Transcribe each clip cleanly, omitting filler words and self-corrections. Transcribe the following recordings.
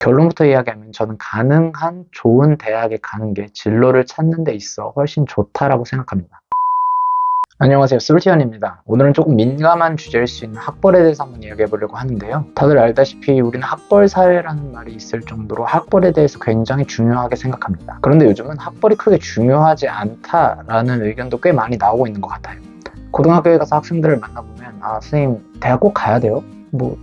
결론부터 이야기하면 저는 가능한 좋은 대학에 가는 게 진로를 찾는 데 있어 훨씬 좋다라고 생각합니다. 안녕하세요, 솔티언입니다. 오늘은 조금 민감한 주제일 수 있는 학벌에 대해서 한번 이야기해 보려고 하는데요. 다들 알다시피 우리는 학벌 사회라는 말이 있을 정도로 학벌에 대해서 굉장히 중요하게 생각합니다. 그런데 요즘은 학벌이 크게 중요하지 않다라는 의견도 꽤 많이 나오고 있는 것 같아요. 고등학교에 가서 학생들을 만나보면 선생님 대학 꼭 가야 돼요?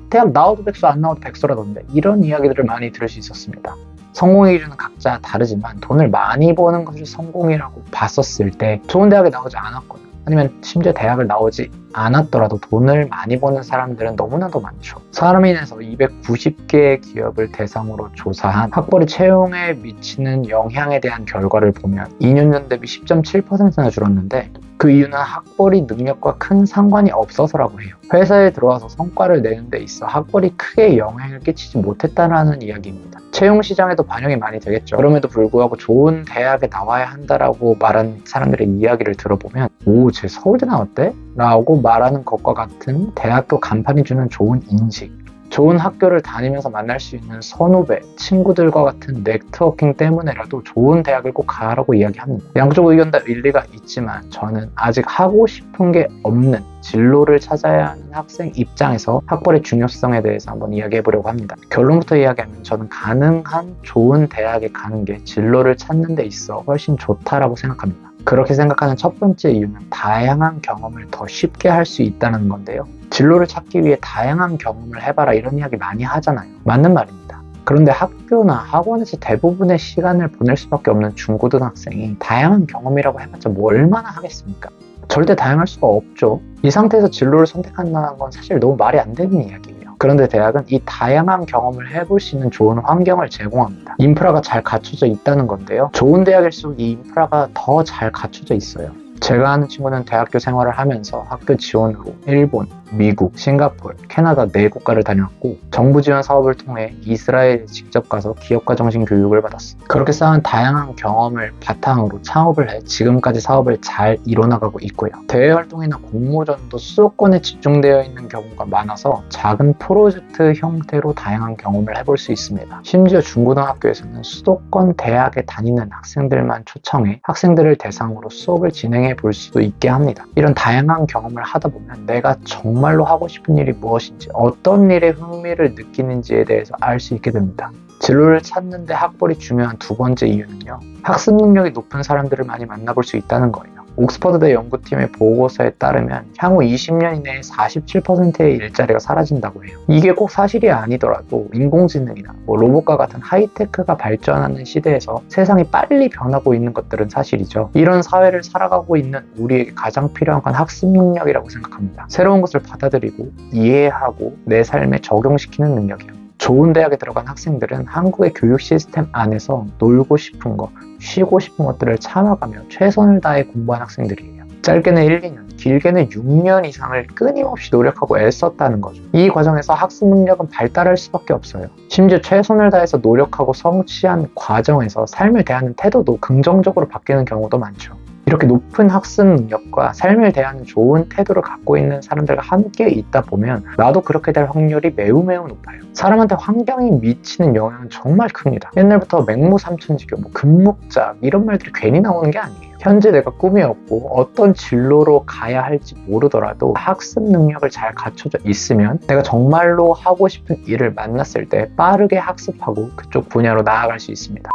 대학 나와도 백수 안 나와도 백수라던데, 이런 이야기들을 많이 들을 수 있었습니다. 성공의 기준은 각자 다르지만 돈을 많이 버는 것을 성공이라고 봤었을 때 좋은 대학에 나오지 않았거나 아니면 심지어 대학을 나오지 않았더라도 돈을 많이 버는 사람들은 너무나도 많죠. 사람인에서 290개의 기업을 대상으로 조사한 학벌이 채용에 미치는 영향에 대한 결과를 보면 2년 전 대비 10.7%나 줄었는데, 그 이유는 학벌이 능력과 큰 상관이 없어서라고 해요. 회사에 들어와서 성과를 내는 데 있어 학벌이 크게 영향을 끼치지 못했다는 이야기입니다. 채용 시장에도 반영이 많이 되겠죠. 그럼에도 불구하고 좋은 대학에 나와야 한다라고 말하는 사람들의 이야기를 들어보면 쟤 서울대 나왔대? 라고 말하는 것과 같은 대학교 간판이 주는 좋은 인식, 좋은 학교를 다니면서 만날 수 있는 선후배, 친구들과 같은 네트워킹 때문에라도 좋은 대학을 꼭 가라고 이야기합니다. 양쪽 의견 다 일리가 있지만 저는 아직 하고 싶은 게 없는 진로를 찾아야 하는 학생 입장에서 학벌의 중요성에 대해서 한번 이야기해 보려고 합니다. 결론부터 이야기하면 저는 가능한 좋은 대학에 가는 게 진로를 찾는 데 있어 훨씬 좋다라고 생각합니다. 그렇게 생각하는 첫 번째 이유는 다양한 경험을 더 쉽게 할 수 있다는 건데요. 진로를 찾기 위해 다양한 경험을 해봐라, 이런 이야기 많이 하잖아요. 맞는 말입니다. 그런데 학교나 학원에서 대부분의 시간을 보낼 수밖에 없는 중고등학생이 다양한 경험이라고 해봤자 얼마나 하겠습니까? 절대 다양할 수가 없죠. 이 상태에서 진로를 선택한다는 건 사실 너무 말이 안 되는 이야기예요. 그런데 대학은 이 다양한 경험을 해볼 수 있는 좋은 환경을 제공합니다. 인프라가 잘 갖춰져 있다는 건데요. 좋은 대학일수록 이 인프라가 더 잘 갖춰져 있어요. 제가 아는 친구는 대학교 생활을 하면서 학교 지원으로 일본, 미국, 싱가포르, 캐나다 4국가를 다녀왔고, 정부 지원 사업을 통해 이스라엘에 직접 가서 기업가 정신 교육을 받았어. 그렇게 쌓은 다양한 경험을 바탕으로 창업을 해 지금까지 사업을 잘 이뤄나가고 있고요. 대외 활동이나 공모전도 수도권에 집중되어 있는 경우가 많아서 작은 프로젝트 형태로 다양한 경험을 해볼 수 있습니다. 심지어 중고등학교에서는 수도권 대학에 다니는 학생들만 초청해 학생들을 대상으로 수업을 진행해 볼 수도 있게 합니다. 이런 다양한 경험을 하다 보면 내가 정말로 하고 싶은 일이 무엇인지, 어떤 일에 흥미를 느끼는지에 대해서 알 수 있게 됩니다. 진로를 찾는데 학벌이 중요한 두 번째 이유는요, 학습 능력이 높은 사람들을 많이 만나볼 수 있다는 거예요. 옥스퍼드대 연구팀의 보고서에 따르면 향후 20년 이내에 47%의 일자리가 사라진다고 해요. 이게 꼭 사실이 아니더라도 인공지능이나 로봇과 같은 하이테크가 발전하는 시대에서 세상이 빨리 변하고 있는 것들은 사실이죠. 이런 사회를 살아가고 있는 우리에게 가장 필요한 건 학습 능력이라고 생각합니다. 새로운 것을 받아들이고 이해하고 내 삶에 적용시키는 능력이요. 좋은 대학에 들어간 학생들은 한국의 교육 시스템 안에서 놀고 싶은 거, 쉬고 싶은 것들을 참아가며 최선을 다해 공부한 학생들이에요. 짧게는 1, 2년, 길게는 6년 이상을 끊임없이 노력하고 애썼다는 거죠. 이 과정에서 학습 능력은 발달할 수밖에 없어요. 심지어 최선을 다해서 노력하고 성취한 과정에서 삶을 대하는 태도도 긍정적으로 바뀌는 경우도 많죠. 이렇게 높은 학습 능력과 삶을 대하는 좋은 태도를 갖고 있는 사람들과 함께 있다 보면 나도 그렇게 될 확률이 매우 높아요. 사람한테 환경이 미치는 영향은 정말 큽니다. 옛날부터 맹모삼천지교, 금묵자, 이런 말들이 괜히 나오는 게 아니에요. 현재 내가 꿈이 없고 어떤 진로로 가야 할지 모르더라도 학습 능력을 잘 갖춰져 있으면 내가 정말로 하고 싶은 일을 만났을 때 빠르게 학습하고 그쪽 분야로 나아갈 수 있습니다.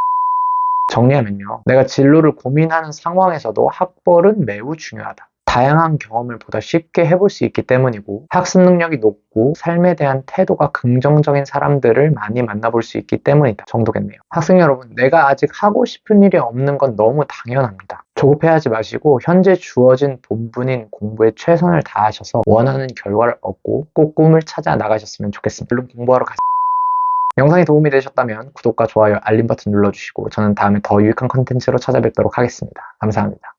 정리하면요, 내가 진로를 고민하는 상황에서도 학벌은 매우 중요하다. 다양한 경험을 보다 쉽게 해볼 수 있기 때문이고, 학습 능력이 높고 삶에 대한 태도가 긍정적인 사람들을 많이 만나볼 수 있기 때문이다 정도겠네요. 학생 여러분, 내가 아직 하고 싶은 일이 없는 건 너무 당연합니다. 조급해하지 마시고 현재 주어진 본분인 공부에 최선을 다하셔서 원하는 결과를 얻고 꼭 꿈을 찾아 나가셨으면 좋겠습니다. 물론 공부하러 가세요. 영상이 도움이 되셨다면 구독과 좋아요, 알림 버튼 눌러주시고 저는 다음에 더 유익한 컨텐츠로 찾아뵙도록 하겠습니다. 감사합니다.